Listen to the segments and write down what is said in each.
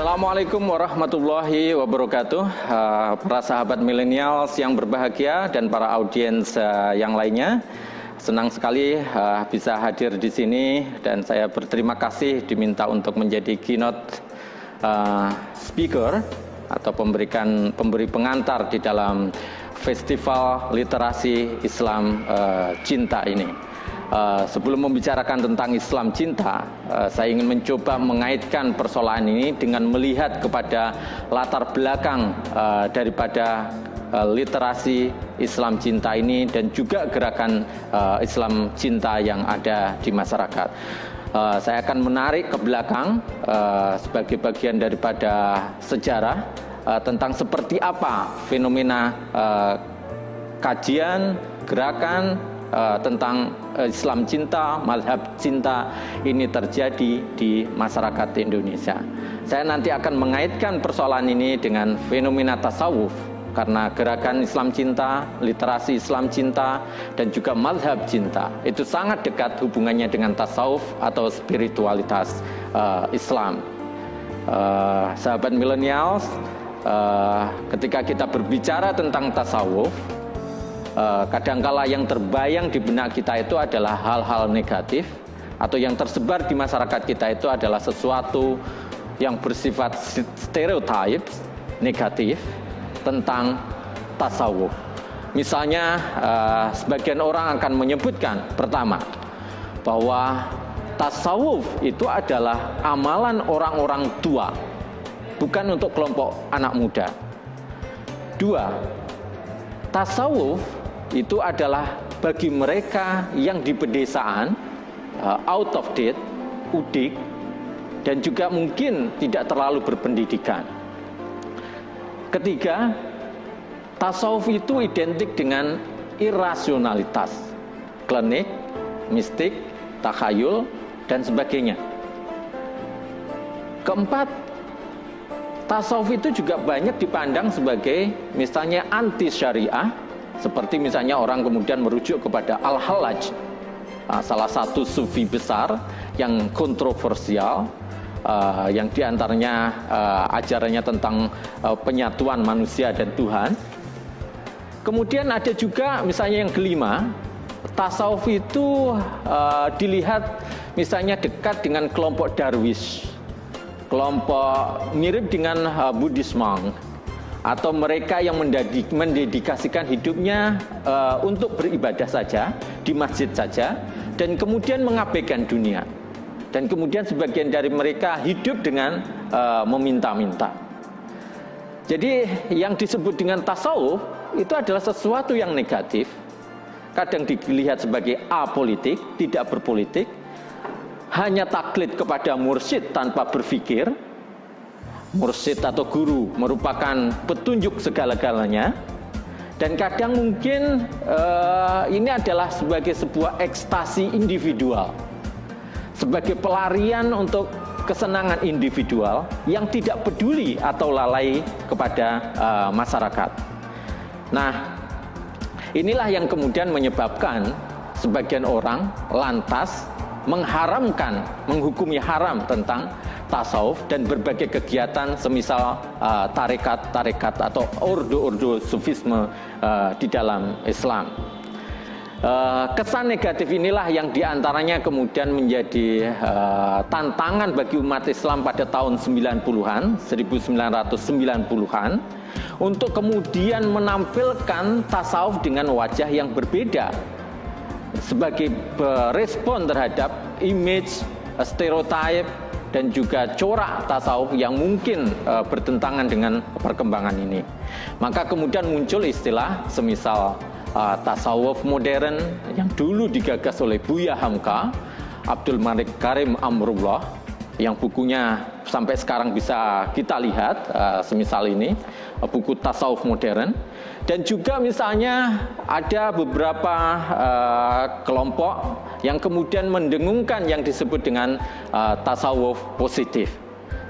Assalamualaikum warahmatullahi wabarakatuh. Para sahabat milenial yang berbahagia dan para audiens yang lainnya. Senang sekali bisa hadir di sini dan saya berterima kasih diminta untuk menjadi keynote speaker atau pemberi pengantar di dalam Festival Literasi Islam Cinta ini. Sebelum membicarakan tentang Islam cinta, saya ingin mencoba mengaitkan persoalan ini dengan melihat kepada latar belakang daripada literasi Islam cinta ini dan juga gerakan Islam cinta yang ada di masyarakat. Saya akan menarik ke belakang sebagai bagian daripada sejarah tentang seperti apa fenomena kajian, gerakan tentang Islam cinta, mazhab cinta ini terjadi di masyarakat Indonesia. Saya nanti akan mengaitkan persoalan ini dengan fenomena tasawuf, karena gerakan Islam cinta, literasi Islam cinta, dan juga mazhab cinta itu sangat dekat hubungannya dengan tasawuf atau spiritualitas Islam. Sahabat milenial, ketika kita berbicara tentang tasawuf, kadangkala yang terbayang di benak kita itu adalah hal-hal negatif, atau yang tersebar di masyarakat kita itu adalah sesuatu yang bersifat stereotip negatif tentang tasawuf. Misalnya sebagian orang akan menyebutkan pertama bahwa tasawuf itu adalah amalan orang-orang tua, bukan untuk kelompok anak muda. Dua, tasawuf itu adalah bagi mereka yang di pedesaan, out of date, udik, dan juga mungkin tidak terlalu berpendidikan. Ketiga, tasawuf itu identik dengan irasionalitas, klinik, mistik, takhayul, dan sebagainya. Keempat, tasawuf itu juga banyak dipandang sebagai misalnya anti syariah, seperti misalnya orang kemudian merujuk kepada Al-Hallaj, salah satu sufi besar yang kontroversial, yang diantaranya ajarannya tentang penyatuan manusia dan Tuhan. Kemudian ada juga misalnya yang kelima, tasawuf itu dilihat misalnya dekat dengan kelompok Darwish, kelompok mirip dengan Buddhisme, atau mereka yang mendedikasikan hidupnya untuk beribadah saja, di masjid saja, dan kemudian mengabaikan dunia. Dan kemudian sebagian dari mereka hidup dengan meminta-minta. Jadi yang disebut dengan tasawuf itu adalah sesuatu yang negatif, kadang dilihat sebagai apolitik, tidak berpolitik, hanya taklid kepada mursyid tanpa berpikir. Mursyid atau guru merupakan petunjuk segala-galanya, dan kadang mungkin ini adalah sebagai sebuah ekstasi individual, sebagai pelarian untuk kesenangan individual yang tidak peduli atau lalai kepada masyarakat. Nah, inilah yang kemudian menyebabkan sebagian orang lantas mengharamkan, menghukumi haram tentang tasawuf dan berbagai kegiatan semisal tarekat-tarekat atau ordo-ordo sufisme di dalam Islam. Kesan negatif inilah yang diantaranya kemudian menjadi tantangan bagi umat Islam pada tahun 90-an, 1990-an, untuk kemudian menampilkan tasawuf dengan wajah yang berbeda sebagai respon terhadap image, stereotip, dan juga corak tasawuf yang mungkin bertentangan dengan perkembangan ini. Maka kemudian muncul istilah semisal tasawuf modern yang dulu digagas oleh Buya Hamka, Abdul Malik Karim Amrullah, yang bukunya sampai sekarang bisa kita lihat, semisal ini, buku tasawuf modern. Dan juga misalnya ada beberapa kelompok yang kemudian mendengungkan yang disebut dengan tasawuf positif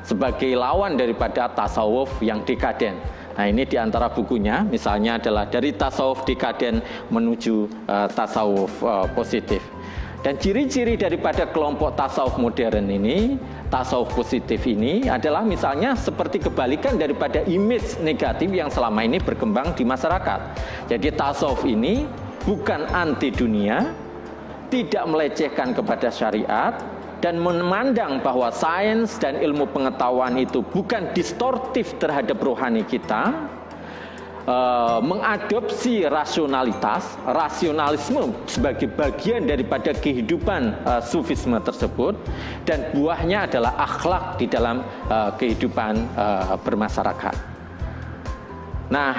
sebagai lawan daripada tasawuf yang dekaden. Nah, ini diantara bukunya, misalnya adalah dari tasawuf dekaden menuju tasawuf positif. Dan ciri-ciri daripada kelompok tasawuf modern ini tasawuf positif ini adalah misalnya seperti kebalikan daripada image negatif yang selama ini berkembang di masyarakat. Jadi tasawuf ini bukan anti dunia, tidak melecehkan kepada syariat, dan memandang bahwa sains dan ilmu pengetahuan itu bukan distortif terhadap rohani kita, mengadopsi rasionalisme sebagai bagian daripada kehidupan sufisme tersebut, dan buahnya adalah akhlak di dalam kehidupan bermasyarakat. Nah,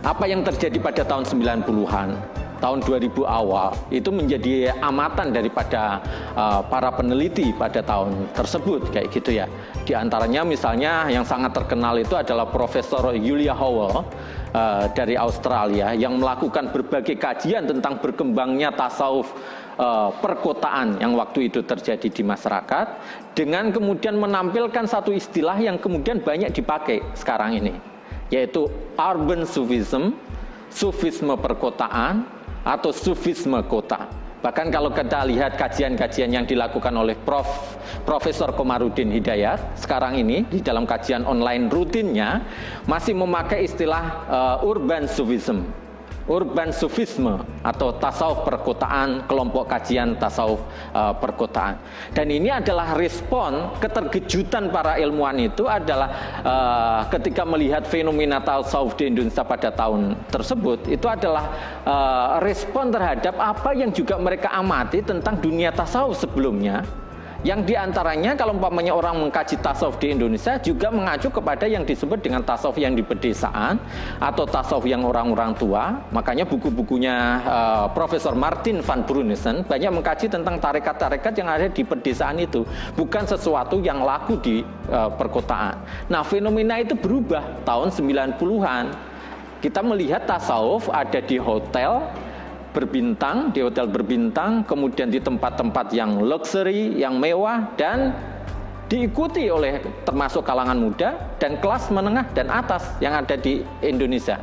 apa yang terjadi pada tahun 90-an, tahun 2000 awal, itu menjadi amatan daripada para peneliti pada tahun tersebut, kayak gitu ya. Di antaranya misalnya yang sangat terkenal itu adalah Profesor Julia Howell dari Australia, yang melakukan berbagai kajian tentang berkembangnya tasawuf perkotaan yang waktu itu terjadi di masyarakat, dengan kemudian menampilkan satu istilah yang kemudian banyak dipakai sekarang ini, yaitu urban sufism, sufisme perkotaan, atau sufisme kota. Bahkan kalau kita lihat kajian-kajian yang dilakukan oleh Profesor Komarudin Hidayat sekarang ini di dalam kajian online rutinnya masih memakai istilah urban sufism, urban sufisme, atau tasawuf perkotaan, kelompok kajian tasawuf perkotaan. Dan ini adalah respon keterkejutan para ilmuwan itu adalah ketika melihat fenomena tasawuf di Indonesia pada tahun tersebut, itu adalah respon terhadap apa yang juga mereka amati tentang dunia tasawuf sebelumnya, yang diantaranya kalau umpamanya orang mengkaji tasawuf di Indonesia juga mengacu kepada yang disebut dengan tasawuf yang di pedesaan atau tasawuf yang orang-orang tua. Makanya buku-bukunya Profesor Martin van Brunissen banyak mengkaji tentang tarekat-tarekat yang ada di pedesaan itu, bukan sesuatu yang laku di perkotaan. Nah, fenomena itu berubah tahun 90-an. Kita melihat tasawuf ada di hotel berbintang, di hotel berbintang, kemudian di tempat-tempat yang luxury, yang mewah, dan diikuti oleh termasuk kalangan muda dan kelas menengah dan atas yang ada di Indonesia.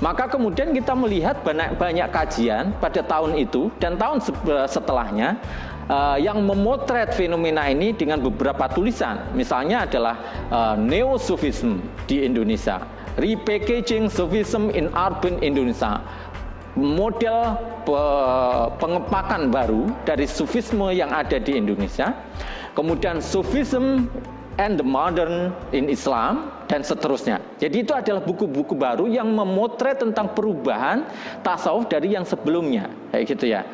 Maka kemudian kita melihat banyak kajian pada tahun itu dan tahun setelahnya yang memotret fenomena ini dengan beberapa tulisan. Misalnya adalah Neo-Sufism di Indonesia, Repackaging Sufism in Urban Indonesia, model pengepakan baru dari sufisme yang ada di Indonesia, kemudian Sufism and the Modern in Islam, dan seterusnya. Jadi itu adalah buku-buku baru yang memotret tentang perubahan tasawuf dari yang sebelumnya, kayak gitu ya.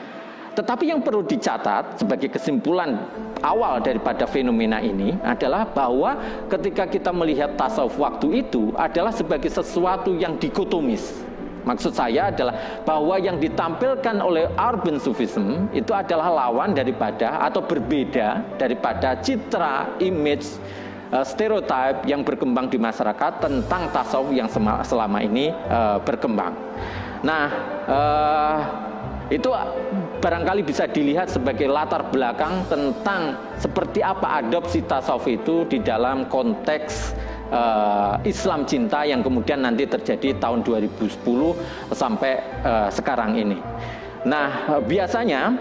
Tetapi yang perlu dicatat sebagai kesimpulan awal daripada fenomena ini adalah bahwa ketika kita melihat tasawuf waktu itu adalah sebagai sesuatu yang dikotomis. Maksud saya adalah bahwa yang ditampilkan oleh urban sufism itu adalah lawan daripada atau berbeda daripada citra, image, stereotip yang berkembang di masyarakat tentang tasawuf yang selama ini berkembang. Nah, itu barangkali bisa dilihat sebagai latar belakang tentang seperti apa adopsi tasawuf itu di dalam konteks Islam cinta yang kemudian nanti terjadi tahun 2010 sampai sekarang ini. Nah, biasanya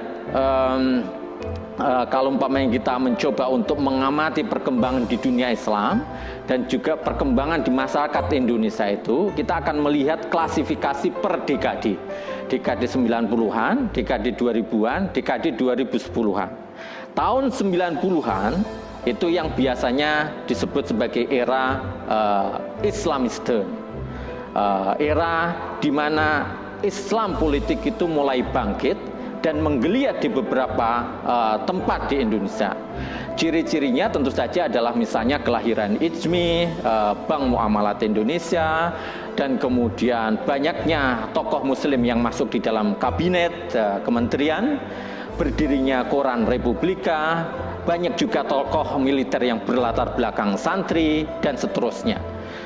kalau umpamanya kita mencoba untuk mengamati perkembangan di dunia Islam dan juga perkembangan di masyarakat Indonesia itu, kita akan melihat klasifikasi per dekade. Dekade 90-an, dekade 2000-an, dekade 2010-an. Tahun 90-an itu yang biasanya disebut sebagai era Islamisten, era di mana Islam politik itu mulai bangkit dan menggeliat di beberapa tempat di Indonesia. Ciri-cirinya tentu saja adalah misalnya kelahiran IJMI, Bank Muamalat Indonesia, dan kemudian banyaknya tokoh muslim yang masuk di dalam kabinet kementerian, berdirinya Koran Republika, banyak juga tokoh militer yang berlatar belakang santri, dan seterusnya.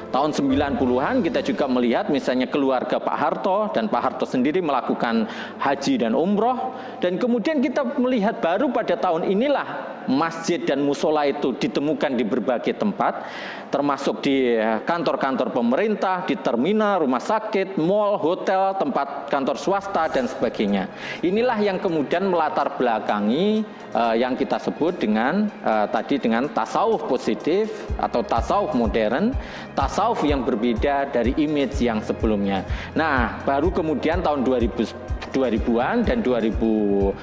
Tahun 90-an kita juga melihat misalnya keluarga Pak Harto, dan Pak Harto sendiri melakukan haji dan umroh, dan kemudian kita melihat baru pada tahun inilah masjid dan musola itu ditemukan di berbagai tempat, termasuk di kantor-kantor pemerintah, di terminal, rumah sakit, mal, hotel, tempat kantor swasta, dan sebagainya. Inilah yang kemudian melatar belakangi yang kita sebut dengan tadi dengan tasawuf positif atau tasawuf modern, tasawuf yang berbeda dari image yang sebelumnya. Nah, baru kemudian tahun 2000-an dan 2010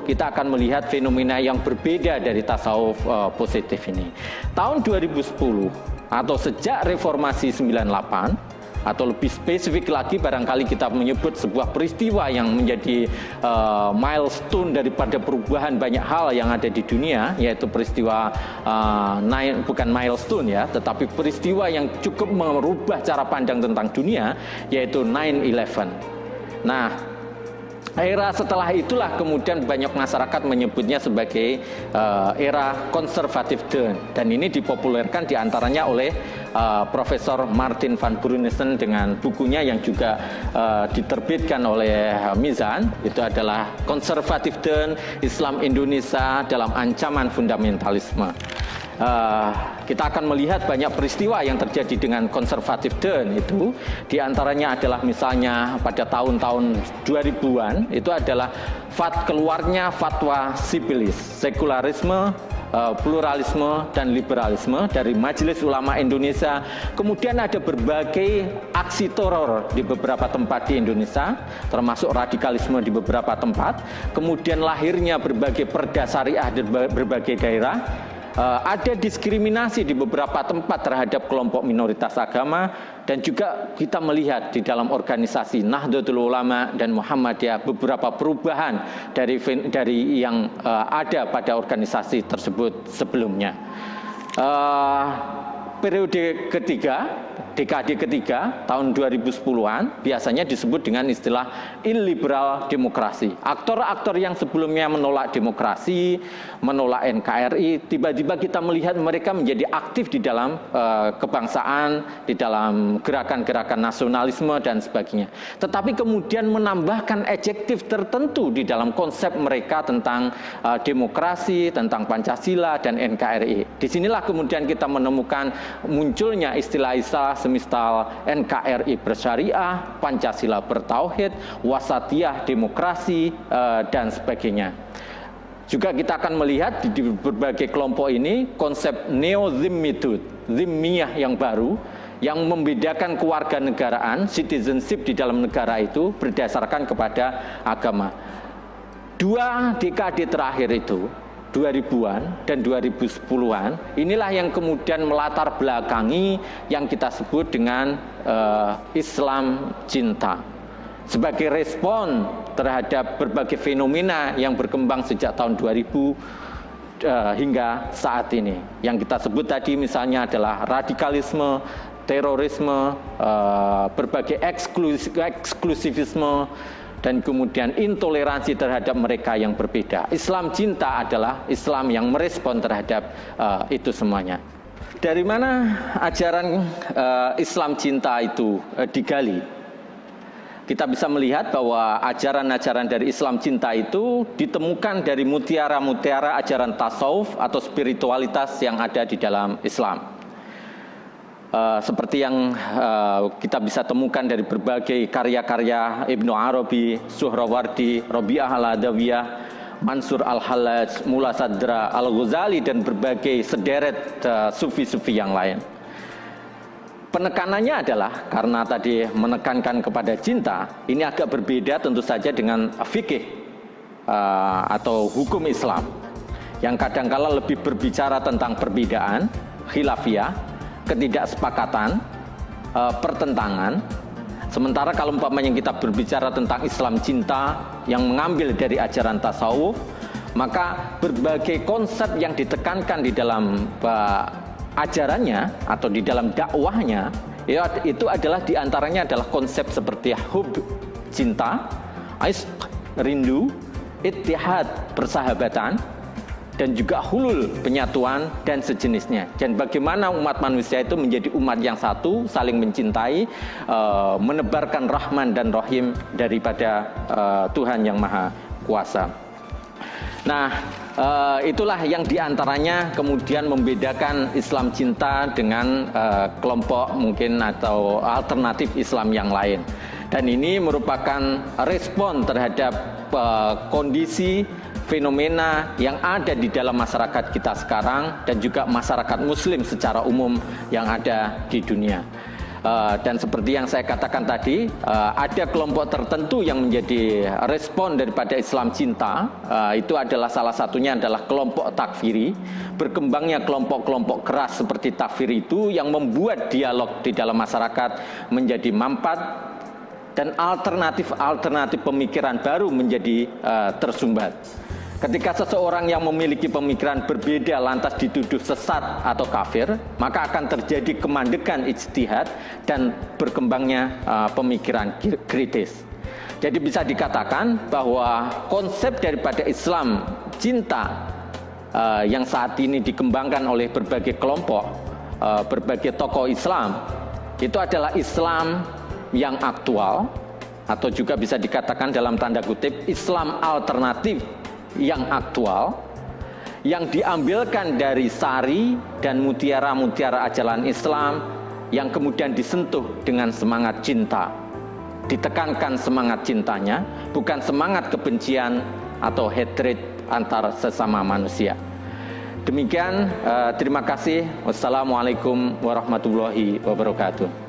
kita akan melihat fenomena yang berbeda dari tasawuf positif ini. Tahun 2010 atau sejak reformasi 98 atau lebih spesifik lagi barangkali kita menyebut sebuah peristiwa yang menjadi milestone daripada perubahan banyak hal yang ada di dunia, yaitu peristiwa bukan milestone ya, tetapi peristiwa yang cukup merubah cara pandang tentang dunia, yaitu 9/11. Nah, era setelah itulah kemudian banyak masyarakat menyebutnya sebagai era konservatif turn, dan ini dipopulerkan diantaranya oleh Profesor Martin van Brunessen dengan bukunya yang juga diterbitkan oleh Mizan. Itu adalah Conservative Turn, Islam Indonesia dalam Ancaman Fundamentalisme. Kita akan melihat banyak peristiwa yang terjadi dengan conservative turn itu. Di antaranya adalah misalnya pada tahun-tahun 2000-an itu adalah keluarnya fatwa sipilis, sekularisme, pluralisme dan liberalisme dari Majelis Ulama Indonesia. Kemudian ada berbagai aksi teror di beberapa tempat di Indonesia, termasuk radikalisme di beberapa tempat. Kemudian lahirnya berbagai perda syariah di berbagai daerah. Ada diskriminasi di beberapa tempat terhadap kelompok minoritas agama, dan juga kita melihat di dalam organisasi Nahdlatul Ulama dan Muhammadiyah beberapa perubahan dari yang ada pada organisasi tersebut sebelumnya. Periode ketiga, dekade ketiga, tahun 2010-an biasanya disebut dengan istilah illiberal demokrasi. Aktor-aktor yang sebelumnya menolak demokrasi, menolak NKRI, tiba-tiba kita melihat mereka menjadi aktif di dalam kebangsaan, di dalam gerakan-gerakan nasionalisme dan sebagainya. Tetapi kemudian menambahkan adjektif tertentu di dalam konsep mereka tentang demokrasi, tentang Pancasila dan NKRI. Disinilah kemudian kita menemukan munculnya istilah-istilah semisal NKRI bersyariah, Pancasila bertauhid, wasatiyah demokrasi, dan sebagainya. Juga kita akan melihat di berbagai kelompok ini konsep neo-zimmitude, zimmiyah yang baru, yang membedakan kewarganegaraan, citizenship di dalam negara itu berdasarkan kepada agama. Dua dekade terakhir itu, 2000-an dan 2010-an, inilah yang kemudian melatar belakangi yang kita sebut dengan Islam cinta. Sebagai respon terhadap berbagai fenomena yang berkembang sejak tahun 2000 hingga saat ini. Yang kita sebut tadi misalnya adalah radikalisme, terorisme, berbagai eksklusivisme, dan kemudian intoleransi terhadap mereka yang berbeda. Islam cinta adalah Islam yang merespon terhadap itu semuanya. Dari mana ajaran Islam cinta itu digali? Kita bisa melihat bahwa ajaran-ajaran dari Islam cinta itu ditemukan dari mutiara-mutiara ajaran tasawuf atau spiritualitas yang ada di dalam Islam. Seperti yang kita bisa temukan dari berbagai karya-karya Ibnu Arabi, Suhrawardi, Rabi'ah al-Adawiyah, Mansur al-Hallaj, Mulla Sadra, Al-Ghazali, dan berbagai sederet sufi-sufi yang lain. Penekanannya adalah karena tadi menekankan kepada cinta, ini agak berbeda tentu saja dengan fikih atau hukum Islam yang kadangkala lebih berbicara tentang perbedaan, khilafiyah, ketidaksepakatan, pertentangan. Sementara kalau umpamanya kita berbicara tentang Islam cinta yang mengambil dari ajaran tasawuf, maka berbagai konsep yang ditekankan di dalam ajarannya atau di dalam dakwahnya itu adalah diantaranya adalah konsep seperti hub, cinta, ishq, rindu, ittihad, persahabatan, dan juga hulul, penyatuan, dan sejenisnya. Dan bagaimana umat manusia itu menjadi umat yang satu, saling mencintai, menebarkan rahman dan rahim daripada Tuhan yang Maha Kuasa. Nah, itulah yang diantaranya kemudian membedakan Islam cinta dengan kelompok mungkin atau alternatif Islam yang lain. Dan ini merupakan respon terhadap kondisi fenomena yang ada di dalam masyarakat kita sekarang dan juga masyarakat muslim secara umum yang ada di dunia. Dan seperti yang saya katakan tadi, ada kelompok tertentu yang menjadi respon daripada Islam cinta. Itu adalah salah satunya adalah kelompok takfiri. Berkembangnya kelompok-kelompok keras seperti takfir itu yang membuat dialog di dalam masyarakat menjadi mampat dan alternatif pemikiran baru menjadi tersumbat. Ketika seseorang yang memiliki pemikiran berbeda lantas dituduh sesat atau kafir, maka akan terjadi kemandekan ijtihad dan berkembangnya pemikiran kritis. Jadi bisa dikatakan bahwa konsep daripada Islam cinta yang saat ini dikembangkan oleh berbagai kelompok, berbagai tokoh Islam, itu adalah Islam yang aktual, atau juga bisa dikatakan dalam tanda kutip Islam alternatif yang aktual, yang diambilkan dari sari dan mutiara-mutiara ajaran Islam yang kemudian disentuh dengan semangat cinta. Ditekankan semangat cintanya, bukan semangat kebencian atau hatred antar sesama manusia. Demikian, terima kasih. Wassalamualaikum warahmatullahi wabarakatuh.